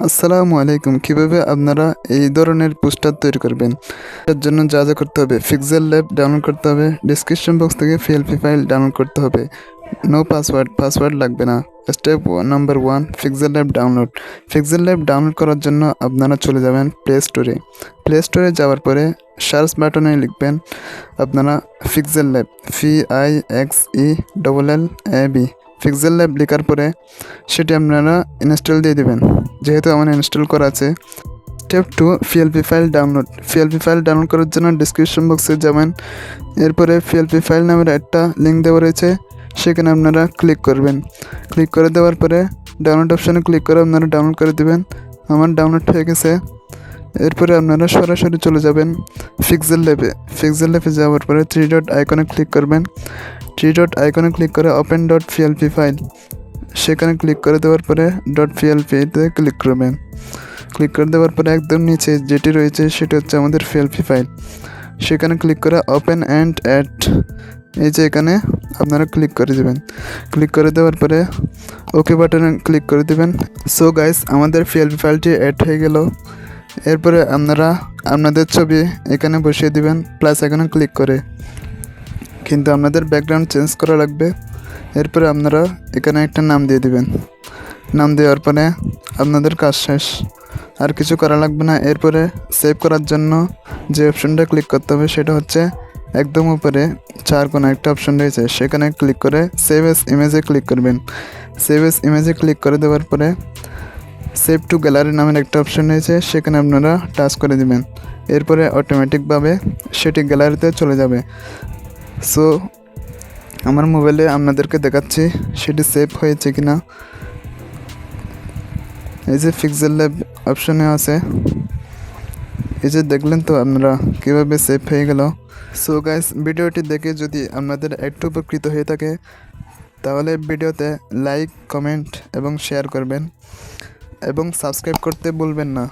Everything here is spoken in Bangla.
আসসালামু আলাইকুম। কিভাবে আপনারা এই ধরনের পোস্টার তৈরি করবেন, এর জন্য যা যা করতে হবে, PixelLab ডাউনলোড করতে হবে, ডিসক্রিপশন বক্স থেকে PLP ফাইল ডাউনলোড করতে হবে। নো পাসওয়ার্ড লাগবে না। Step number 1, PixelLab download. PixelLab download করার জন্য আপনারা চলে যাবেন প্লে স্টোরে যাওয়ার পরে সার্চ বাটনে লিখবেন আপনারা PixelLab, PixelLab। PixelLab লেখার পরে সেটি আপনারা ইনস্টল দিয়ে দেবেন, যেহেতু আমার ইনস্টল করা আছে। Step 2, PLP file download. PLP file download করার জন্য ডিসক্রিপশন বক্সে যাবেন। এরপরে PLP ফাইল নামের একটা লিঙ্ক দেওয়া রয়েছে, সেখানে আপনারা ক্লিক করবেন। ক্লিক করে দেওয়ার পরে ডাউনলোড অপশানে ক্লিক করে আপনারা ডাউনলোড করে দেবেন। আমার ডাউনলোড হয়ে গেছে। এরপরে আপনারা সরাসরি চলে যাবেন PixelLab-এ যাওয়ার পরে 3 ডট আইকনে ক্লিক করবেন। 3 ডট আইকনে ক্লিক করে ওপেন .plp ফাইল, সেখানে ক্লিক করে দেওয়ার পরে .plp-তে ক্লিক করবেন। ক্লিক করে দেওয়ার পরে একদম নিচে যেটি রয়েছে সেটি হচ্ছে আমাদের PLP ফাইল, সেখানে ক্লিক করে ওপেন অ্যান্ড অ্যাড, এই যে এখানে আপনারা ক্লিক করে দেবেন। ক্লিক করে দেওয়ার পরে ওকে বাটনে ক্লিক করে দেবেন। সো গাইস, আমাদের PLP ফাইলটি অ্যাড হয়ে গেল। এরপরে আপনারা আপনাদের ছবি এখানে বসিয়ে দিবেন প্লাস এখানে ক্লিক করে, কিন্তু আপনাদের ব্যাকগ্রাউন্ড চেঞ্জ করা লাগবে। এরপরে আপনারা এখানে একটা নাম দিয়ে দিবেন। নাম দেওয়ার পরে আপনাদের কাজ শেষ, আর কিছু করা লাগবে না। এরপরে সেভ করার জন্য যে অপশনটা ক্লিক করতে হবে সেটা হচ্ছে একদম উপরে 4 কোণে একটা অপশন রয়েছে, সেখানে ক্লিক করে সেভ এস ইমেজে ক্লিক করবেন। সেভ এস ইমেজে ক্লিক করে দেওয়ার পরে সেভ টু গ্যালারি নামের একটা অপশন রয়েছে, সেখানে আপনারা টাচ করে দিবেন। এরপরে অটোমেটিকভাবে সেটি গ্যালারিতে চলে যাবে। সো আমার মোবাইলে আপনাদেরকে দেখাচ্ছি সেটি সেভ হয়েছে কিনা। এই যে PixelLab অপশনে আছে, এই যে দেখলেন তো আপনারা কীভাবে সেভ হয়ে গেল। সো গাইস, ভিডিওটি দেখে যদি আপনাদের একটু উপকৃত হয়ে থাকে তাহলে ভিডিওতে লাইক, কমেন্ট এবং শেয়ার করবেন এবং সাবস্ক্রাইব করতে ভুলবেন না।